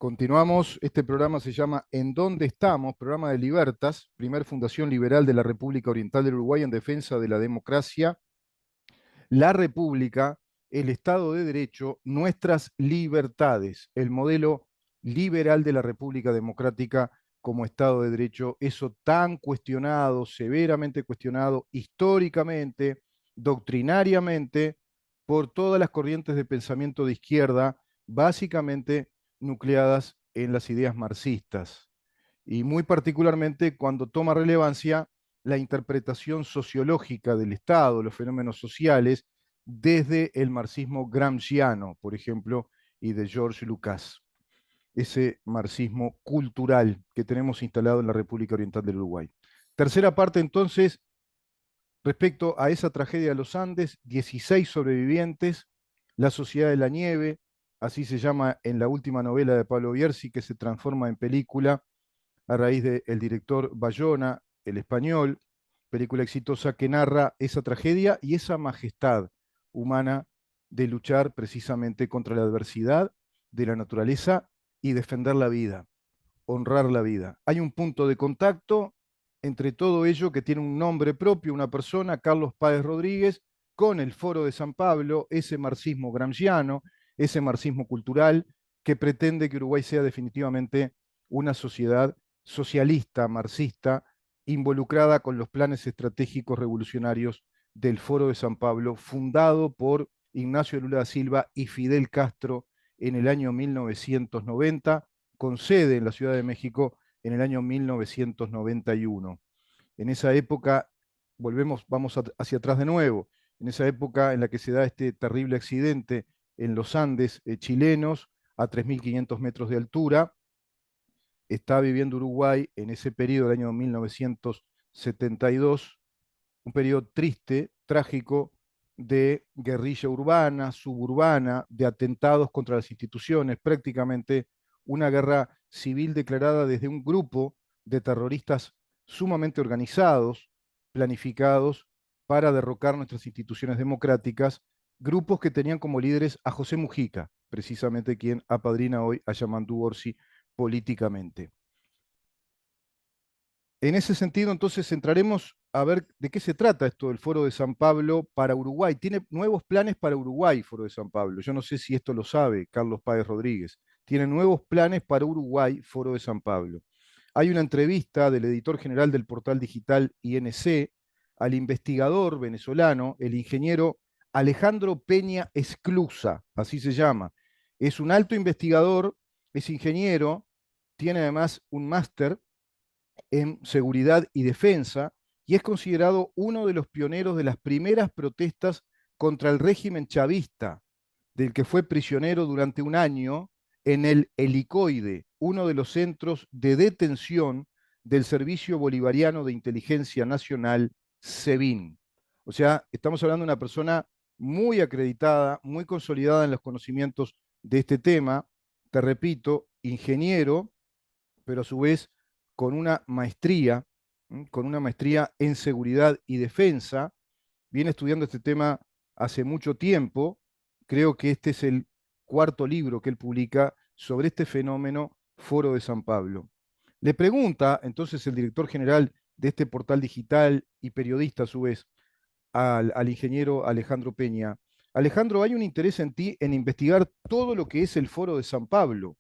Continuamos, este programa se llama ¿En dónde estamos? Programa de Libertas, primer fundación liberal de la República Oriental del Uruguay en defensa de la democracia, la República, el Estado de Derecho, nuestras libertades, el modelo liberal de la República Democrática como Estado de Derecho, eso tan cuestionado, severamente cuestionado históricamente, doctrinariamente, por todas las corrientes de pensamiento de izquierda, básicamente nucleadas en las ideas marxistas, y muy particularmente cuando toma relevancia la interpretación sociológica del Estado, los fenómenos sociales, desde el marxismo gramsciano, por ejemplo, y de George Lucas, ese marxismo cultural que tenemos instalado en la República Oriental del Uruguay. Tercera parte, entonces, respecto a esa tragedia de los Andes, 16 sobrevivientes, la Sociedad de la Nieve, así se llama en la última novela de Pablo Bierzi, que se transforma en película a raíz del director Bayona, el español, película exitosa que narra esa tragedia y esa majestad humana de luchar precisamente contra la adversidad de la naturaleza y defender la vida, honrar la vida. Hay un punto de contacto entre todo ello que tiene un nombre propio, una persona, Carlos Páez Rodríguez, con el Foro de San Pablo, ese marxismo gramsciano, ese marxismo cultural que pretende que Uruguay sea definitivamente una sociedad socialista, marxista, involucrada con los planes estratégicos revolucionarios del Foro de San Pablo, fundado por Ignacio Lula da Silva y Fidel Castro en el año 1990, con sede en la Ciudad de México en el año 1991. En esa época, vamos hacia atrás de nuevo, en esa época en la que se da este terrible accidente en los Andes chilenos, a 3.500 metros de altura, está viviendo Uruguay en ese periodo del año 1972, un periodo triste, trágico, de guerrilla urbana, suburbana, de atentados contra las instituciones, prácticamente una guerra civil declarada desde un grupo de terroristas sumamente organizados, planificados para derrocar nuestras instituciones democráticas, grupos que tenían como líderes a José Mujica, precisamente quien apadrina hoy a Yamandu Orsi políticamente. En ese sentido, entonces, entraremos a ver de qué se trata esto del Foro de San Pablo para Uruguay. Tiene nuevos planes para Uruguay, Foro de San Pablo. Yo no sé si esto lo sabe Carlos Páez Rodríguez. Tiene nuevos planes para Uruguay, Foro de San Pablo. Hay una entrevista del editor general del portal digital INC al investigador venezolano, el ingeniero Alejandro Peña Esclusa, así se llama. Es un alto investigador, es ingeniero, tiene además un máster en seguridad y defensa y es considerado uno de los pioneros de las primeras protestas contra el régimen chavista, del que fue prisionero durante un año en el Helicoide, uno de los centros de detención del Servicio Bolivariano de Inteligencia Nacional, SEBIN. O sea, estamos hablando de una persona muy acreditada, muy consolidada en los conocimientos de este tema, te repito, ingeniero, pero a su vez con una maestría en seguridad y defensa. Viene estudiando este tema hace mucho tiempo. Creo que este es el cuarto libro que él publica sobre este fenómeno, Foro de San Pablo. Le pregunta entonces el director general de este portal digital y periodista a su vez al ingeniero Alejandro Peña: Alejandro, hay un interés en ti en investigar todo lo que es el Foro de San Pablo.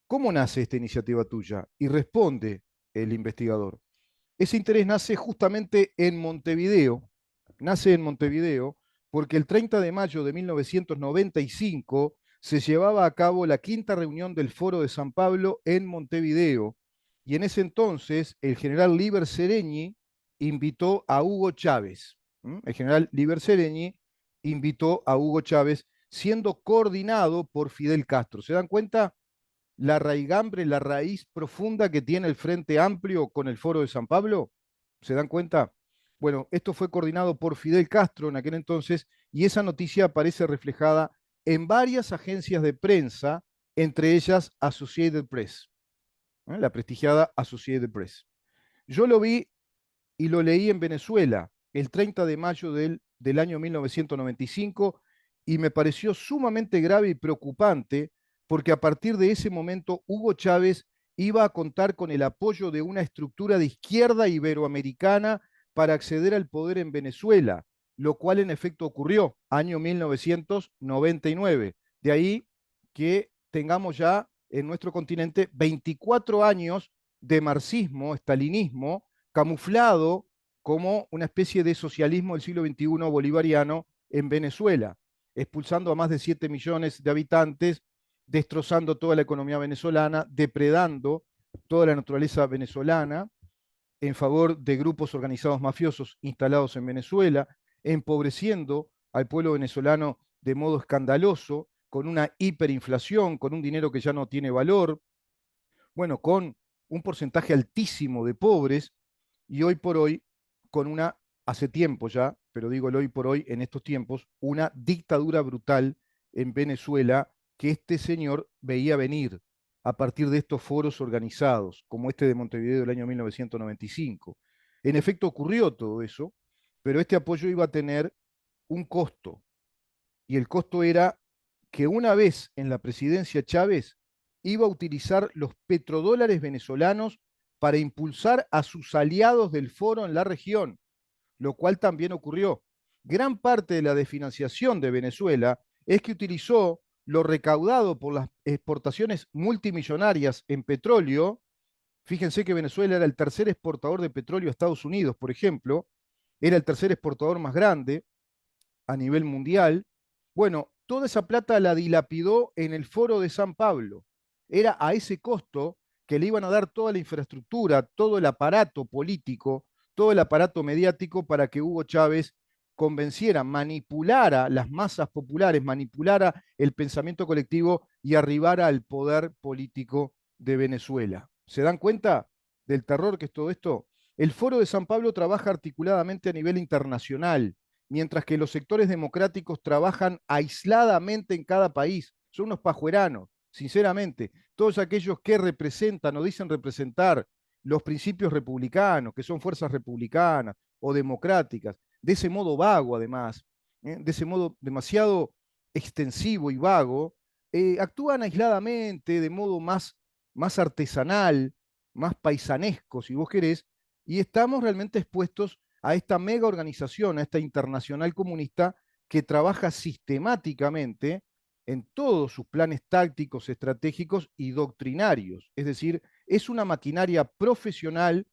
¿Cómo nace esta iniciativa tuya? Y responde el investigador: ese interés nace en Montevideo, porque el 30 de mayo de 1995 se llevaba a cabo la quinta reunión del Foro de San Pablo en Montevideo, y en ese entonces el general Liber Seregni invitó a Hugo Chávez. El general Liber Seregni invitó a Hugo Chávez, siendo coordinado por Fidel Castro. ¿Se dan cuenta la raigambre, la raíz profunda que tiene el Frente Amplio con el Foro de San Pablo? ¿Se dan cuenta? Bueno, esto fue coordinado por Fidel Castro en aquel entonces y esa noticia aparece reflejada en varias agencias de prensa, entre ellas Associated Press, la prestigiada Associated Press. Yo lo vi y lo leí en Venezuela el 30 de mayo del año 1995 y me pareció sumamente grave y preocupante porque a partir de ese momento Hugo Chávez iba a contar con el apoyo de una estructura de izquierda iberoamericana para acceder al poder en Venezuela, lo cual en efecto ocurrió, año 1999. De ahí que tengamos ya en nuestro continente 24 años de marxismo, estalinismo, camuflado como una especie de socialismo del siglo XXI bolivariano en Venezuela, expulsando a más de 7 millones de habitantes, destrozando toda la economía venezolana, depredando toda la naturaleza venezolana en favor de grupos organizados mafiosos instalados en Venezuela, empobreciendo al pueblo venezolano de modo escandaloso, con una hiperinflación, con un dinero que ya no tiene valor, bueno, con un porcentaje altísimo de pobres y hoy por hoy con una, hace tiempo ya, pero digo el hoy por hoy, en estos tiempos, una dictadura brutal en Venezuela que este señor veía venir a partir de estos foros organizados, como este de Montevideo del año 1995. En efecto, ocurrió todo eso, pero este apoyo iba a tener un costo, y el costo era que una vez en la presidencia Chávez iba a utilizar los petrodólares venezolanos para impulsar a sus aliados del foro en la región, lo cual también ocurrió. Gran parte de la desfinanciación de Venezuela es que utilizó lo recaudado por las exportaciones multimillonarias en petróleo. Fíjense que Venezuela era el tercer exportador de petróleo a Estados Unidos, por ejemplo, era el tercer exportador más grande a nivel mundial. Bueno, toda esa plata la dilapidó en el Foro de San Pablo. Era a ese costo que le iban a dar toda la infraestructura, todo el aparato político, todo el aparato mediático para que Hugo Chávez convenciera, manipulara las masas populares, manipulara el pensamiento colectivo y arribara al poder político de Venezuela. ¿Se dan cuenta del terror que es todo esto? El Foro de San Pablo trabaja articuladamente a nivel internacional, mientras que los sectores democráticos trabajan aisladamente en cada país. Son unos pajueranos, sinceramente. Todos aquellos que representan o dicen representar los principios republicanos, que son fuerzas republicanas o democráticas, de ese modo vago además, de ese modo demasiado extensivo y vago, actúan aisladamente, de modo más artesanal, más paisanesco, si vos querés, y estamos realmente expuestos a esta mega organización, a esta internacional comunista que trabaja sistemáticamente en todos sus planes tácticos, estratégicos y doctrinarios. Es decir, es una maquinaria profesional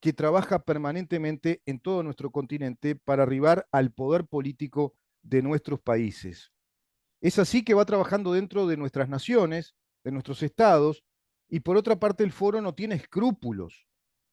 que trabaja permanentemente en todo nuestro continente para arribar al poder político de nuestros países. Es así que va trabajando dentro de nuestras naciones, de nuestros estados, y por otra parte el foro no tiene escrúpulos.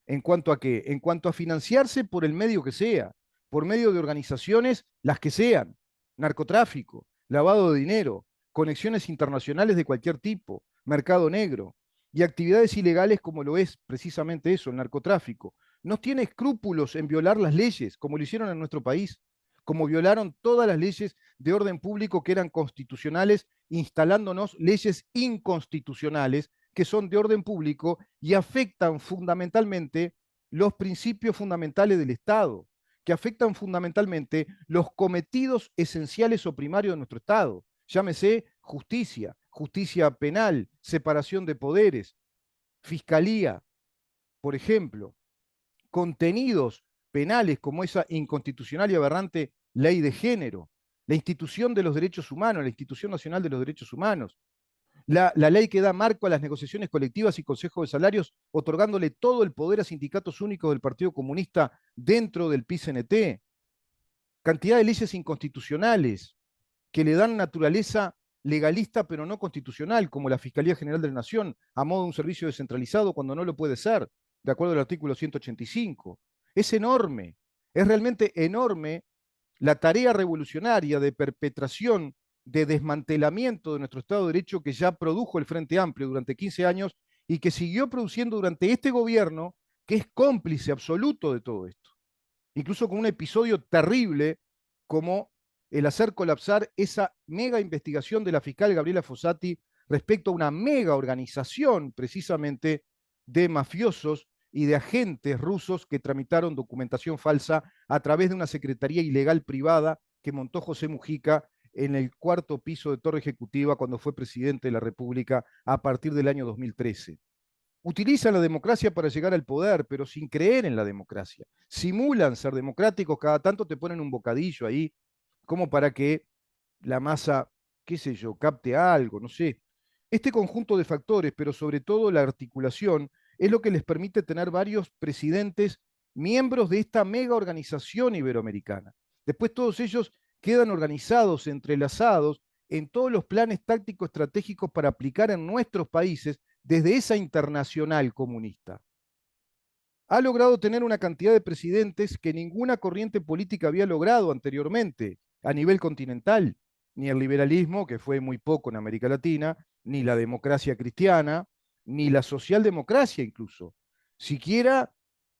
¿En cuanto a qué? En cuanto a financiarse por el medio que sea, por medio de organizaciones, las que sean, narcotráfico, lavado de dinero, conexiones internacionales de cualquier tipo, mercado negro y actividades ilegales como lo es precisamente eso, el narcotráfico. No tiene escrúpulos en violar las leyes, como lo hicieron en nuestro país, como violaron todas las leyes de orden público que eran constitucionales, instalándonos leyes inconstitucionales que son de orden público y afectan fundamentalmente los principios fundamentales del Estado, que afectan fundamentalmente los cometidos esenciales o primarios de nuestro Estado. Llámese justicia, justicia penal, separación de poderes, fiscalía, por ejemplo, contenidos penales como esa inconstitucional y aberrante ley de género, la institución de los derechos humanos, la institución nacional de los derechos humanos, la ley que da marco a las negociaciones colectivas y consejos de salarios, otorgándole todo el poder a sindicatos únicos del Partido Comunista dentro del PICNT, cantidad de leyes inconstitucionales que le dan naturaleza legalista pero no constitucional, como la Fiscalía General de la Nación, a modo de un servicio descentralizado cuando no lo puede ser, de acuerdo al artículo 185. Es enorme, es realmente enorme la tarea revolucionaria de perpetración, de desmantelamiento de nuestro Estado de Derecho que ya produjo el Frente Amplio durante 15 años y que siguió produciendo durante este gobierno, que es cómplice absoluto de todo esto. Incluso con un episodio terrible como el hacer colapsar esa mega investigación de la fiscal Gabriela Fossati respecto a una mega organización precisamente de mafiosos y de agentes rusos que tramitaron documentación falsa a través de una secretaría ilegal privada que montó José Mujica en el cuarto piso de Torre Ejecutiva cuando fue presidente de la República a partir del año 2013. Utilizan la democracia para llegar al poder, pero sin creer en la democracia. Simulan ser democráticos, cada tanto te ponen un bocadillo ahí, como para que la masa, qué sé yo, capte algo, no sé. Este conjunto de factores, pero sobre todo la articulación, es lo que les permite tener varios presidentes miembros de esta mega organización iberoamericana. Después todos ellos quedan organizados, entrelazados en todos los planes tácticos estratégicos para aplicar en nuestros países desde esa internacional comunista. Ha logrado tener una cantidad de presidentes que ninguna corriente política había logrado anteriormente a nivel continental, ni el liberalismo, que fue muy poco en América Latina, ni la democracia cristiana, ni la socialdemocracia incluso, siquiera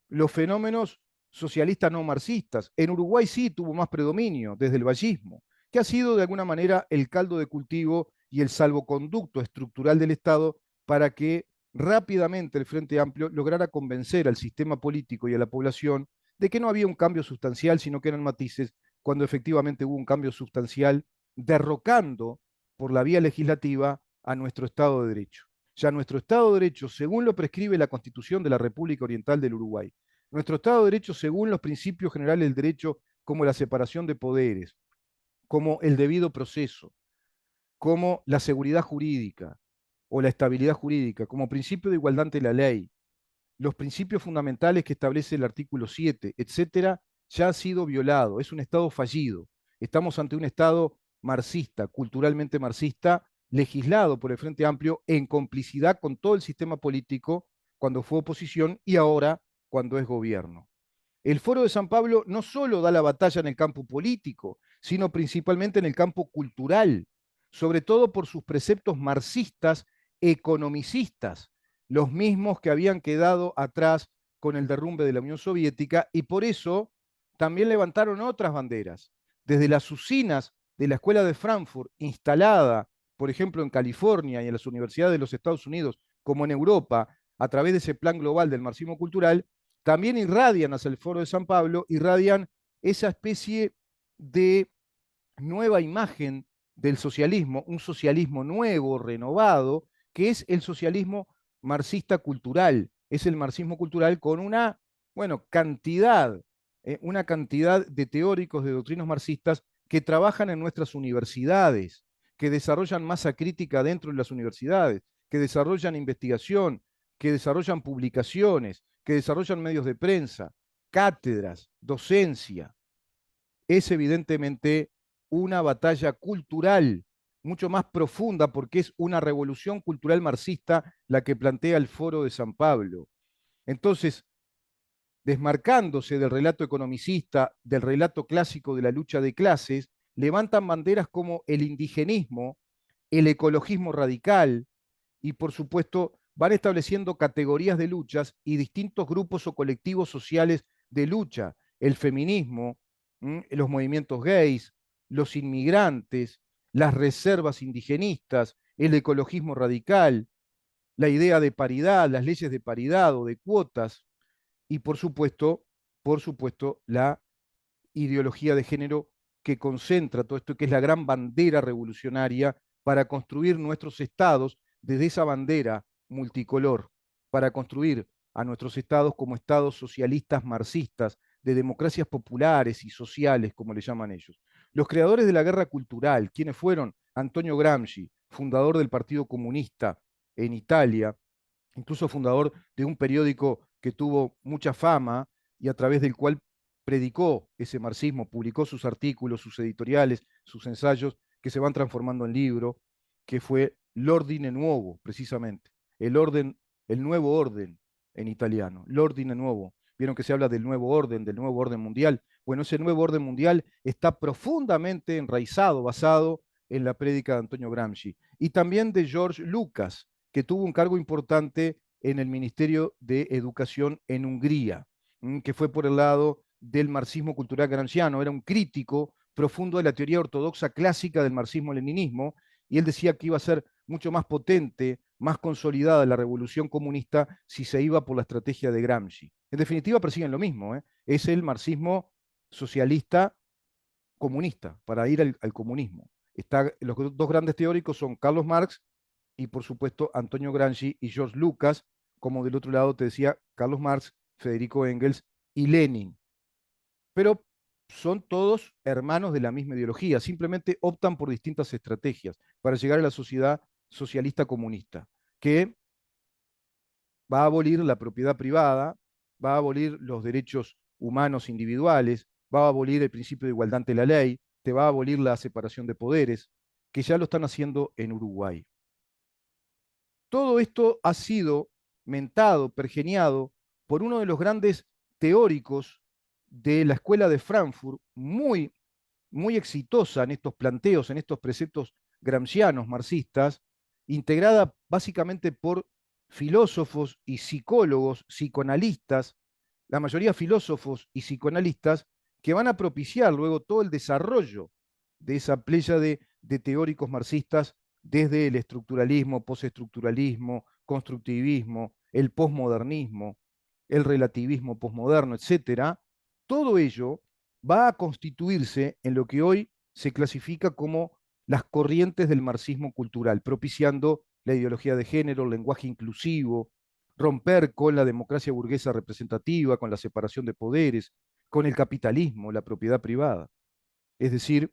los fenómenos socialistas no marxistas. En Uruguay sí tuvo más predominio desde el vallismo, que ha sido de alguna manera el caldo de cultivo y el salvoconducto estructural del Estado para que rápidamente el Frente Amplio lograra convencer al sistema político y a la población de que no había un cambio sustancial, sino que eran matices, cuando efectivamente hubo un cambio sustancial, derrocando por la vía legislativa a nuestro Estado de Derecho. Ya nuestro Estado de Derecho, según lo prescribe la Constitución de la República Oriental del Uruguay, nuestro Estado de Derecho, según los principios generales del derecho, como la separación de poderes, como el debido proceso, como la seguridad jurídica o la estabilidad jurídica, como principio de igualdad ante la ley, los principios fundamentales que establece el artículo 7, etcétera, ya ha sido violado. Es un Estado fallido. Estamos ante un Estado marxista, culturalmente marxista, legislado por el Frente Amplio en complicidad con todo el sistema político cuando fue oposición y ahora cuando es gobierno. El Foro de San Pablo no solo da la batalla en el campo político, sino principalmente en el campo cultural, sobre todo por sus preceptos marxistas, economicistas, los mismos que habían quedado atrás con el derrumbe de la Unión Soviética, y por eso también levantaron otras banderas. Desde las usinas de la Escuela de Frankfurt, instalada, por ejemplo, en California y en las universidades de los Estados Unidos, como en Europa, a través de ese plan global del marxismo cultural, también irradian hacia el Foro de San Pablo, irradian esa especie de nueva imagen del socialismo, un socialismo nuevo, renovado, que es el socialismo marxista cultural, es el marxismo cultural con una cantidad de teóricos, de doctrinas marxistas que trabajan en nuestras universidades, que desarrollan masa crítica dentro de las universidades, que desarrollan investigación, que desarrollan publicaciones, que desarrollan medios de prensa, cátedras, docencia. Es evidentemente una batalla cultural mucho más profunda porque es una revolución cultural marxista la que plantea el Foro de San Pablo. Entonces, desmarcándose del relato economicista, del relato clásico de la lucha de clases, levantan banderas como el indigenismo, el ecologismo radical y, por supuesto, van estableciendo categorías de luchas y distintos grupos o colectivos sociales de lucha, el feminismo, los movimientos gays, los inmigrantes, las reservas indigenistas, el ecologismo radical, la idea de paridad, las leyes de paridad o de cuotas, y por supuesto, la ideología de género que concentra todo esto, que es la gran bandera revolucionaria para construir nuestros estados desde esa bandera multicolor, para construir a nuestros estados como estados socialistas marxistas, de democracias populares y sociales, como le llaman ellos. Los creadores de la guerra cultural, quienes fueron Antonio Gramsci, fundador del Partido Comunista en Italia, incluso fundador de un periódico que tuvo mucha fama y a través del cual predicó ese marxismo, publicó sus artículos, sus editoriales, sus ensayos, que se van transformando en libro, que fue L'Ordine Nuovo, precisamente, el nuevo orden en italiano, L'Ordine Nuovo. Vieron que se habla del nuevo orden mundial. Bueno, ese nuevo orden mundial está profundamente enraizado, basado en la prédica de Antonio Gramsci. Y también de George Lucas, que tuvo un cargo importante en el Ministerio de Educación en Hungría, que fue por el lado del marxismo cultural gramsciano. Era un crítico profundo de la teoría ortodoxa clásica del marxismo-leninismo, y él decía que iba a ser mucho más potente, más consolidada la revolución comunista si se iba por la estrategia de Gramsci. En definitiva, persiguen lo mismo, ¿eh? Es el marxismo socialista comunista, para ir al comunismo. Los dos grandes teóricos son Carlos Marx y, por supuesto, Antonio Gramsci y George Lucas, como del otro lado te decía Carlos Marx, Federico Engels y Lenin. Pero son todos hermanos de la misma ideología, simplemente optan por distintas estrategias para llegar a la sociedad socialista comunista, que va a abolir la propiedad privada, va a abolir los derechos humanos individuales, va a abolir el principio de igualdad ante la ley, te va a abolir la separación de poderes, que ya lo están haciendo en Uruguay. Todo esto ha sido mentado, pergeniado por uno de los grandes teóricos de la escuela de Frankfurt, muy exitosa en estos planteos, en estos preceptos gramscianos, marxistas, integrada básicamente por filósofos y psicólogos, psicoanalistas, la mayoría filósofos y psicoanalistas, que van a propiciar luego todo el desarrollo de esa pléyade de teóricos marxistas desde el estructuralismo, postestructuralismo, constructivismo, el posmodernismo, el relativismo posmoderno, etcétera. Todo ello va a constituirse en lo que hoy se clasifica como las corrientes del marxismo cultural, propiciando la ideología de género, el lenguaje inclusivo, romper con la democracia burguesa representativa, con la separación de poderes, con el capitalismo, la propiedad privada. Es decir,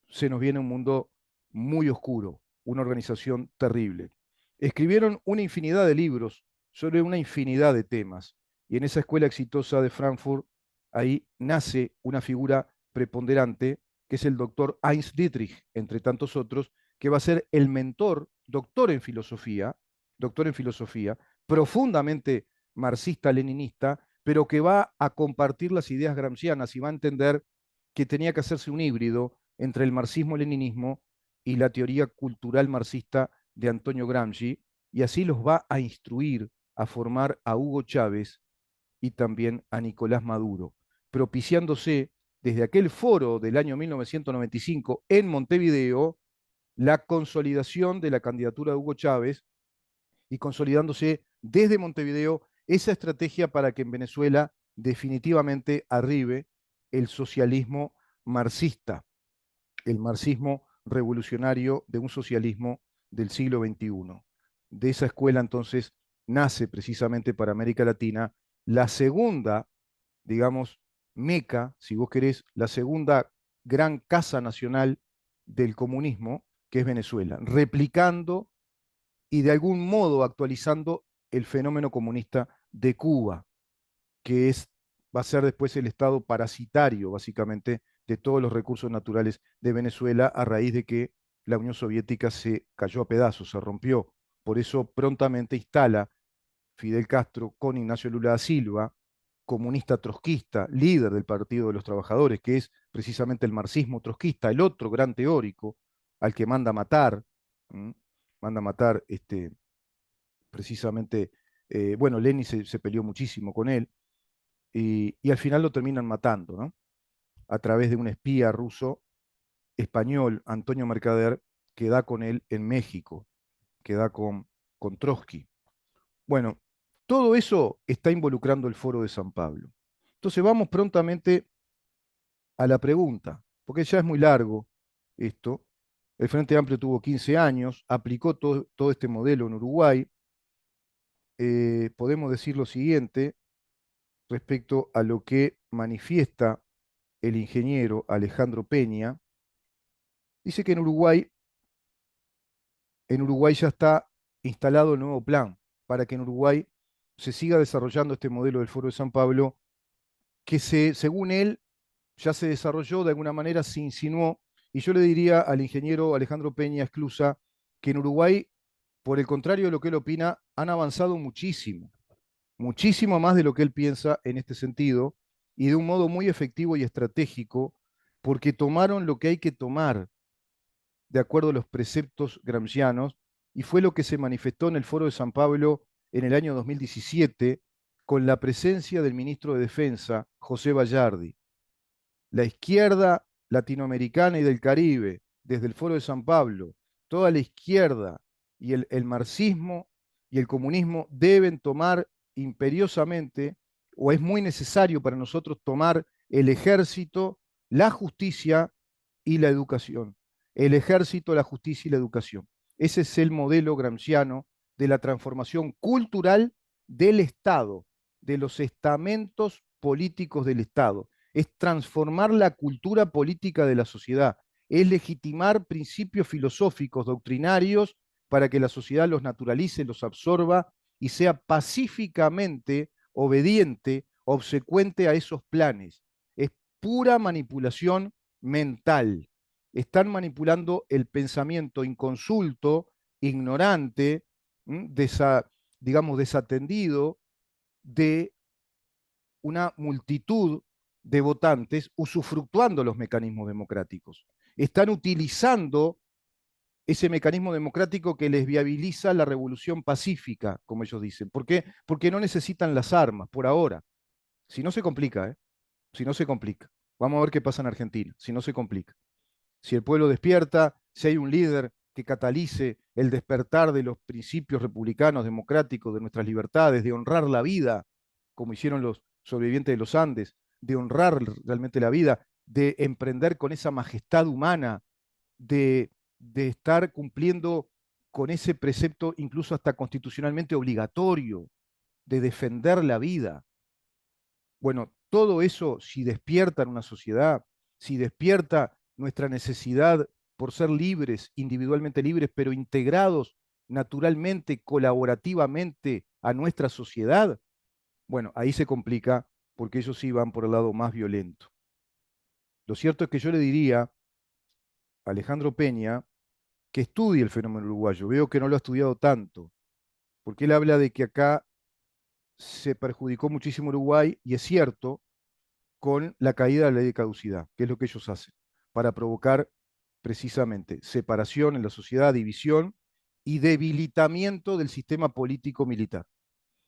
se nos viene un mundo muy oscuro, una organización terrible. Escribieron una infinidad de libros sobre una infinidad de temas, y en esa escuela exitosa de Frankfurt, ahí nace una figura preponderante, que es el doctor Heinz Dietrich, entre tantos otros, que va a ser el mentor, doctor en filosofía, profundamente marxista-leninista, pero que va a compartir las ideas gramscianas y va a entender que tenía que hacerse un híbrido entre el marxismo-leninismo y la teoría cultural marxista de Antonio Gramsci, y así los va a instruir a formar a Hugo Chávez y también a Nicolás Maduro, propiciándose desde aquel foro del año 1995 en Montevideo la consolidación de la candidatura de Hugo Chávez y consolidándose desde Montevideo esa estrategia para que en Venezuela definitivamente arribe el socialismo marxista, el marxismo revolucionario de un socialismo del siglo XXI. De esa escuela entonces nace precisamente para América Latina la segunda, digamos, meca, si vos querés, la segunda gran casa nacional del comunismo, que es Venezuela, replicando y de algún modo actualizando el fenómeno comunista de Cuba, que va a ser después el estado parasitario, básicamente, de todos los recursos naturales de Venezuela a raíz de que la Unión Soviética se cayó a pedazos, se rompió. Por eso prontamente instala Fidel Castro con Ignacio Lula da Silva, comunista trotskista, líder del Partido de los Trabajadores, que es precisamente el marxismo trotskista, el otro gran teórico al que manda matar, manda matar precisamente, bueno, Lenin se peleó muchísimo con él, y al final lo terminan matando, ¿no? A través de un espía ruso español, Antonio Mercader, que da con él en México, que da con Trotsky. Bueno, todo eso está involucrando el Foro de San Pablo. Entonces vamos prontamente a la pregunta, porque ya es muy largo esto. El Frente Amplio tuvo 15 años, aplicó todo este modelo en Uruguay. Podemos decir lo siguiente respecto a lo que manifiesta el ingeniero Alejandro Peña. Dice que en Uruguay ya está instalado el nuevo plan para que en Uruguay se siga desarrollando este modelo del Foro de San Pablo, que según él ya se desarrolló, de alguna manera se insinuó, y yo le diría al ingeniero Alejandro Peña Esclusa que en Uruguay, por el contrario de lo que él opina, han avanzado muchísimo, muchísimo más de lo que él piensa en este sentido, y de un modo muy efectivo y estratégico, porque tomaron lo que hay que tomar de acuerdo a los preceptos gramscianos, y fue lo que se manifestó en el Foro de San Pablo en el año 2017 con la presencia del ministro de Defensa, José Bayardi. La izquierda latinoamericana y del Caribe, desde el Foro de San Pablo, toda la izquierda y el marxismo y el comunismo deben tomar imperiosamente, o es muy necesario para nosotros tomar el ejército, la justicia y la educación. el ejército, la justicia y la educación. Ese es el modelo gramsciano de la transformación cultural del Estado, de los estamentos políticos del Estado. Es transformar la cultura política de la sociedad, es legitimar principios filosóficos, doctrinarios, para que la sociedad los naturalice, los absorba y sea pacíficamente obediente, obsecuente a esos planes. Es pura manipulación mental. Están manipulando el pensamiento inconsulto, ignorante, digamos, desatendido de una multitud de votantes usufructuando los mecanismos democráticos. Están utilizando ese mecanismo democrático que les viabiliza la revolución pacífica, como ellos dicen. ¿Por qué? Porque no necesitan las armas, por ahora. Si no se complica, ¿eh? Si no se complica. Vamos a ver qué pasa en Argentina, si no se complica. Si el pueblo despierta, si hay un líder que catalice el despertar de los principios republicanos, democráticos, de nuestras libertades, de honrar la vida, como hicieron los sobrevivientes de los Andes, de honrar realmente la vida, de emprender con esa majestad humana, de estar cumpliendo con ese precepto incluso hasta constitucionalmente obligatorio, de defender la vida. Bueno, todo eso, si despierta en una sociedad, si despierta nuestra necesidad por ser libres, individualmente libres, pero integrados naturalmente, colaborativamente a nuestra sociedad, bueno, ahí se complica porque ellos sí van por el lado más violento. Lo cierto es que yo le diría a Alejandro Peña que estudie el fenómeno uruguayo. Veo que no lo ha estudiado tanto, porque él habla de que acá se perjudicó muchísimo Uruguay, y es cierto, con la caída de la ley de caducidad, que es lo que ellos hacen, para provocar precisamente separación en la sociedad, división y debilitamiento del sistema político-militar.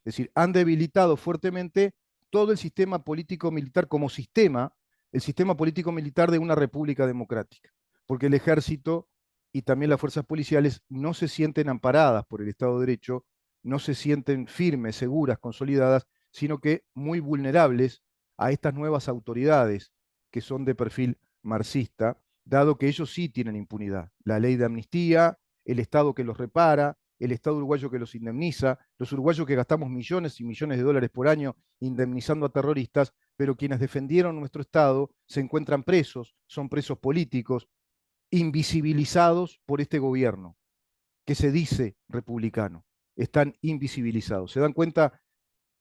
Es decir, han debilitado fuertemente todo el sistema político-militar como sistema, el sistema político-militar de una república democrática, porque el ejército y también las fuerzas policiales no se sienten amparadas por el Estado de Derecho, no se sienten firmes, seguras, consolidadas, sino que muy vulnerables a estas nuevas autoridades que son de perfil marxista, dado que ellos sí tienen impunidad. La ley de amnistía, el Estado que los repara, el Estado uruguayo que los indemniza, los uruguayos que gastamos millones y millones de dólares por año indemnizando a terroristas, pero quienes defendieron nuestro Estado se encuentran presos, son presos políticos, invisibilizados por este gobierno, que se dice republicano. Están invisibilizados. ¿Se dan cuenta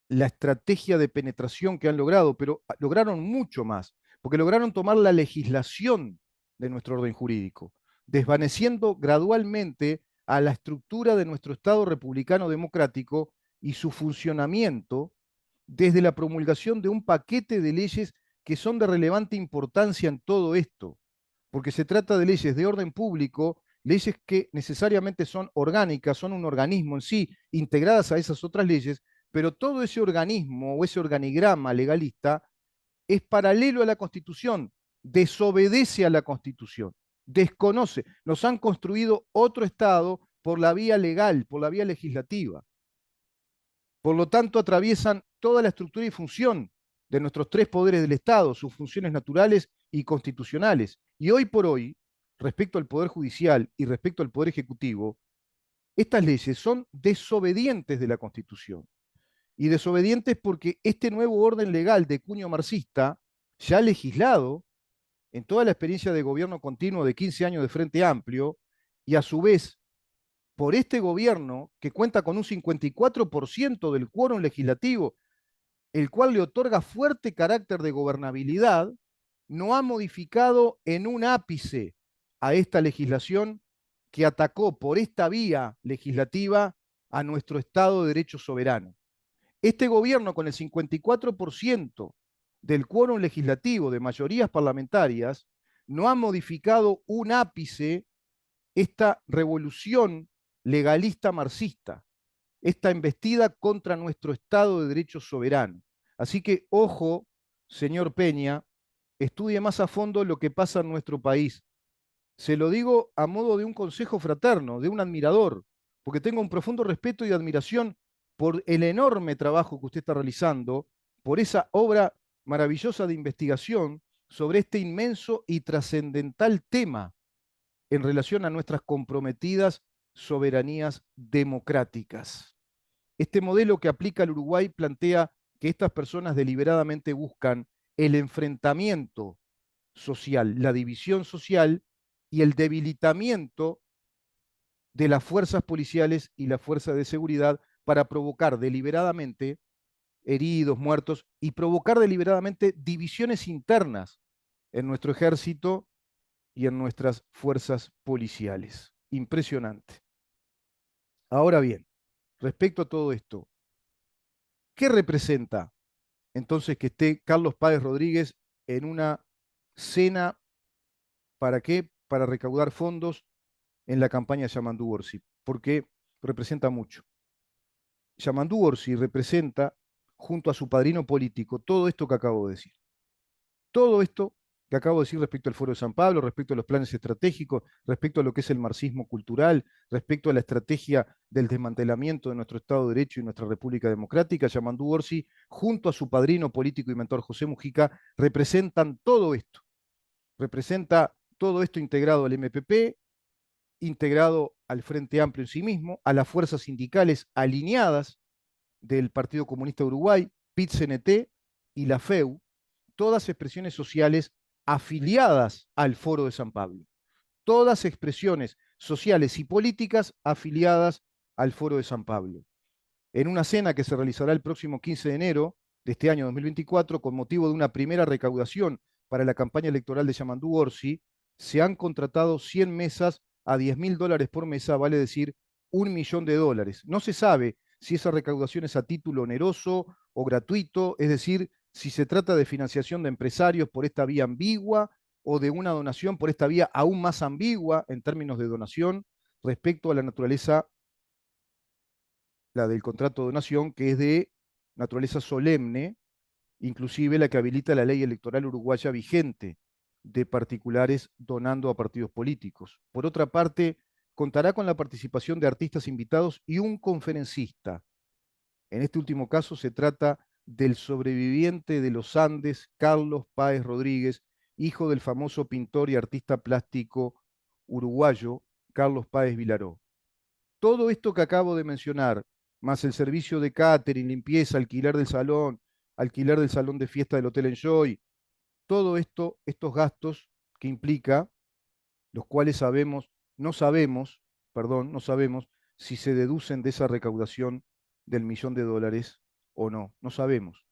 la estrategia de penetración que han logrado? Pero lograron mucho más, porque lograron tomar la legislación de nuestro orden jurídico, desvaneciendo gradualmente a la estructura de nuestro Estado republicano democrático y su funcionamiento desde la promulgación de un paquete de leyes que son de relevante importancia en todo esto, porque se trata de leyes de orden público, leyes que necesariamente son orgánicas, son un organismo en sí, integradas a esas otras leyes, pero todo ese organismo o ese organigrama legalista es paralelo a la Constitución, desobedece a la Constitución, desconoce. Nos han construido otro Estado por la vía legal, por la vía legislativa. Por lo tanto, atraviesan toda la estructura y función de nuestros tres poderes del Estado, sus funciones naturales y constitucionales. Y hoy por hoy, respecto al Poder Judicial y respecto al Poder Ejecutivo, estas leyes son desobedientes de la Constitución. Y desobedientes porque este nuevo orden legal de cuño marxista, ya legislado en toda la experiencia de gobierno continuo de 15 años de Frente Amplio, y a su vez por este gobierno que cuenta con un 54% del quórum legislativo, el cual le otorga fuerte carácter de gobernabilidad, no ha modificado en un ápice a esta legislación que atacó por esta vía legislativa a nuestro Estado de Derecho soberano. Este gobierno, con el 54% del quórum legislativo de mayorías parlamentarias, no ha modificado un ápice esta revolución legalista marxista, esta embestida contra nuestro Estado de Derecho soberano. Así que, ojo, señor Peña, estudie más a fondo lo que pasa en nuestro país. Se lo digo a modo de un consejo fraterno, de un admirador, porque tengo un profundo respeto y admiración por el enorme trabajo que usted está realizando, por esa obra maravillosa de investigación sobre este inmenso y trascendental tema en relación a nuestras comprometidas soberanías democráticas. Este modelo que aplica el Uruguay plantea que estas personas deliberadamente buscan el enfrentamiento social, la división social y el debilitamiento de las fuerzas policiales y las fuerzas de seguridad para provocar deliberadamente heridos, muertos y provocar deliberadamente divisiones internas en nuestro ejército y en nuestras fuerzas policiales. Impresionante. Ahora bien, respecto a todo esto, ¿qué representa entonces que esté Carlos Páez Rodríguez en una cena? ¿Para qué? Para recaudar fondos en la campaña Yamandú Orsi, porque representa mucho. Yamandú Orsi representa, junto a su padrino político, todo esto que acabo de decir. Todo esto que acabo de decir respecto al Foro de San Pablo, respecto a los planes estratégicos, respecto a lo que es el marxismo cultural, respecto a la estrategia del desmantelamiento de nuestro Estado de Derecho y nuestra República Democrática, Yamandú Orsi, junto a su padrino político y mentor José Mujica, representan todo esto. Representa todo esto integrado al MPP, integrado al Frente Amplio en sí mismo, a las fuerzas sindicales alineadas del Partido Comunista de Uruguay, PIT-CNT y la FEU, todas expresiones sociales afiliadas al Foro de San Pablo, todas expresiones sociales y políticas afiliadas al Foro de San Pablo. En una cena que se realizará el próximo 15 de enero de este año 2024, con motivo de una primera recaudación para la campaña electoral de Yamandú Orsi, se han contratado 100 mesas a $10.000 por mesa, vale decir $1.000.000. No se sabe si esa recaudación es a título oneroso o gratuito, es decir, si se trata de financiación de empresarios por esta vía ambigua o de una donación por esta vía aún más ambigua en términos de donación respecto a la naturaleza, la del contrato de donación, que es de naturaleza solemne, inclusive la que habilita la ley electoral uruguaya vigente de particulares donando a partidos políticos. Por otra parte, contará con la participación de artistas invitados y un conferencista. En este último caso se trata del sobreviviente de los Andes, Carlos Páez Rodríguez, hijo del famoso pintor y artista plástico uruguayo Carlos Páez Vilaró. Todo esto que acabo de mencionar, más el servicio de catering, limpieza, alquiler del salón de fiesta del Hotel Enjoy, todo esto, estos gastos que implica, los cuales no sabemos si se deducen de esa recaudación del $1.000.000 o no, no sabemos.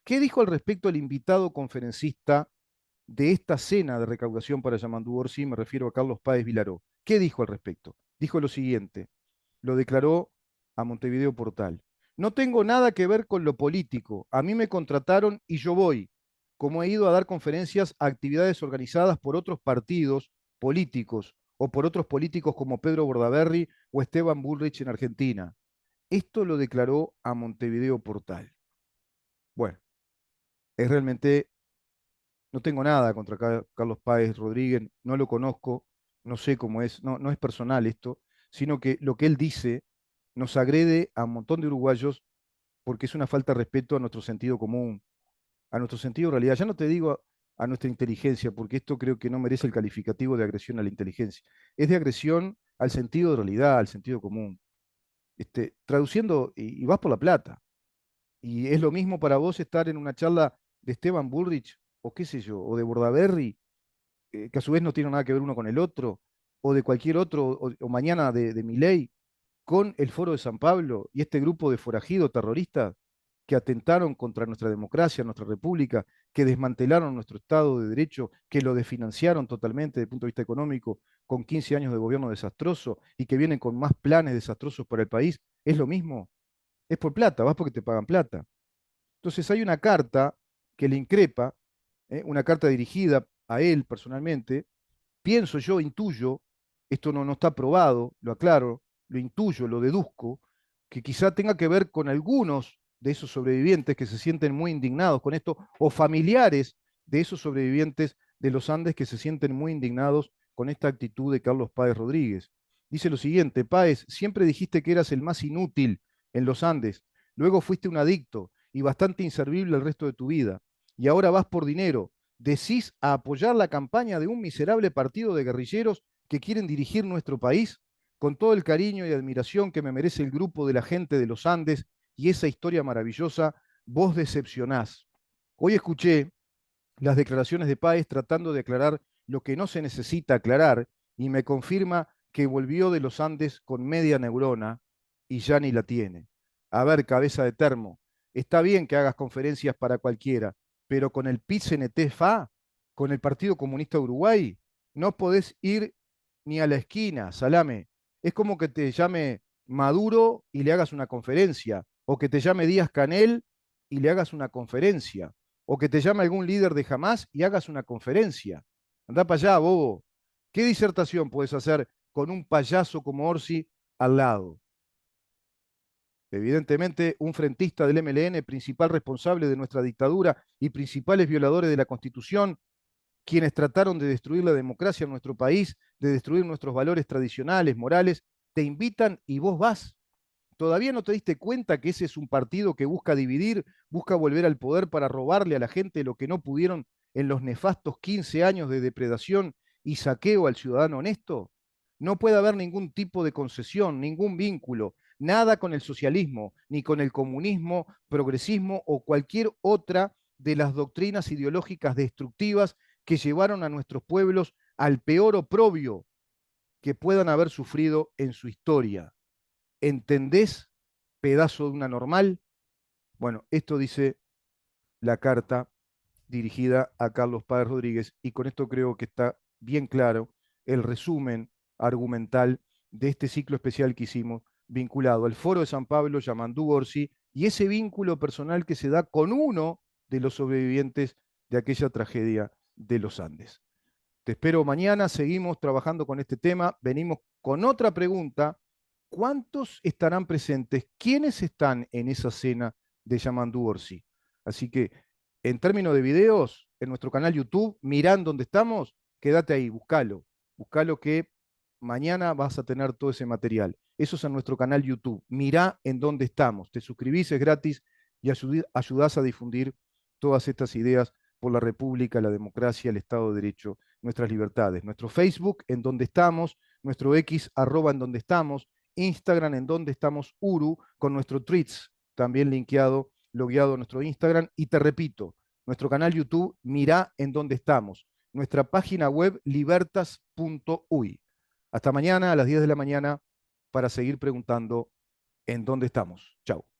¿Qué dijo al respecto el invitado conferencista de esta cena de recaudación para Yamandú Orsi? Me refiero a Carlos Páez Vilaró. ¿Qué dijo al respecto? Dijo lo siguiente: lo declaró a Montevideo Portal. No tengo nada que ver con lo político. A mí me contrataron y yo voy, como he ido a dar conferencias a actividades organizadas por otros partidos políticos o por otros políticos como Pedro Bordaberry o Esteban Bullrich en Argentina. Esto lo declaró a Montevideo Portal. Bueno, es realmente, no tengo nada contra Carlos Páez Rodríguez, no lo conozco, no sé cómo es, no es personal esto, sino que lo que él dice nos agrede a un montón de uruguayos porque es una falta de respeto a nuestro sentido común, a nuestro sentido de realidad. Ya no te digo a nuestra inteligencia, porque esto creo que no merece el calificativo de agresión a la inteligencia. Es de agresión al sentido de realidad, al sentido común. Traduciendo, y vas por la plata. Y es lo mismo para vos estar en una charla de Esteban Bullrich, o qué sé yo, o de Bordaberry, que a su vez no tiene nada que ver uno con el otro, o de cualquier otro, o mañana de Milei, con el Foro de San Pablo y este grupo de forajidos terroristas que atentaron contra nuestra democracia, nuestra república, que desmantelaron nuestro Estado de Derecho, que lo desfinanciaron totalmente desde el punto de vista económico, con 15 años de gobierno desastroso y que vienen con más planes desastrosos para el país, es lo mismo. Es por plata, vas porque te pagan plata. Entonces hay una carta que le increpa, una carta dirigida a él personalmente, pienso yo, intuyo, esto no está probado, lo aclaro, lo intuyo, lo deduzco, que quizá tenga que ver con algunos de esos sobrevivientes que se sienten muy indignados con esto, o familiares de esos sobrevivientes de los Andes que se sienten muy indignados con esta actitud de Carlos Páez Rodríguez. Dice lo siguiente: Páez, siempre dijiste que eras el más inútil en los Andes, luego fuiste un adicto y bastante inservible el resto de tu vida, y ahora vas por dinero, decís a apoyar la campaña de un miserable partido de guerrilleros que quieren dirigir nuestro país, con todo el cariño y admiración que me merece el grupo de la gente de los Andes y esa historia maravillosa, vos decepcionás. Hoy escuché las declaraciones de Páez tratando de aclarar lo que no se necesita aclarar y me confirma que volvió de los Andes con media neurona y ya ni la tiene. A ver, cabeza de termo, está bien que hagas conferencias para cualquiera, pero con el PIT-CNT-FA, con el Partido Comunista de Uruguay, no podés ir ni a la esquina, salame. Es como que te llame Maduro y le hagas una conferencia, o que te llame Díaz Canel y le hagas una conferencia, o que te llame algún líder de Hamas y hagas una conferencia. Andá para allá, bobo. ¿Qué disertación puedes hacer con un payaso como Orsi al lado? Evidentemente, un frentista del MLN, principal responsable de nuestra dictadura y principales violadores de la Constitución, quienes trataron de destruir la democracia en nuestro país, de destruir nuestros valores tradicionales, morales, te invitan y vos vas. ¿Todavía no te diste cuenta que ese es un partido que busca dividir, busca volver al poder para robarle a la gente lo que no pudieron en los nefastos 15 años de depredación y saqueo al ciudadano honesto? No puede haber ningún tipo de concesión, ningún vínculo, nada con el socialismo, ni con el comunismo, progresismo o cualquier otra de las doctrinas ideológicas destructivas que llevaron a nuestros pueblos al peor oprobio que puedan haber sufrido en su historia. ¿Entendés, pedazo de una normal? Bueno, esto dice la carta dirigida a Carlos Páez Rodríguez y con esto creo que está bien claro el resumen argumental de este ciclo especial que hicimos vinculado al Foro de San Pablo, Yamandú Orsi, y ese vínculo personal que se da con uno de los sobrevivientes de aquella tragedia de los Andes. Te espero mañana, seguimos trabajando con este tema, venimos con otra pregunta. ¿Cuántos estarán presentes? ¿Quiénes están en esa cena de Yamandú Orsi? Así que, en términos de videos, en nuestro canal YouTube, mirán dónde estamos, quédate ahí, buscalo. Buscalo que mañana vas a tener todo ese material. Eso es en nuestro canal YouTube. Mirá en dónde estamos. Te suscribís, es gratis y ayudás a difundir todas estas ideas por la República, la democracia, el Estado de Derecho, nuestras libertades. Nuestro Facebook, en donde estamos, nuestro X, arroba en donde estamos, Instagram, en donde estamos, Uru, con nuestro tweets, también linkeado, logueado a nuestro Instagram. Y te repito, nuestro canal YouTube, mirá en donde estamos. Nuestra página web, libertas.uy. Hasta mañana a las 10 de la mañana para seguir preguntando en dónde estamos. Chao.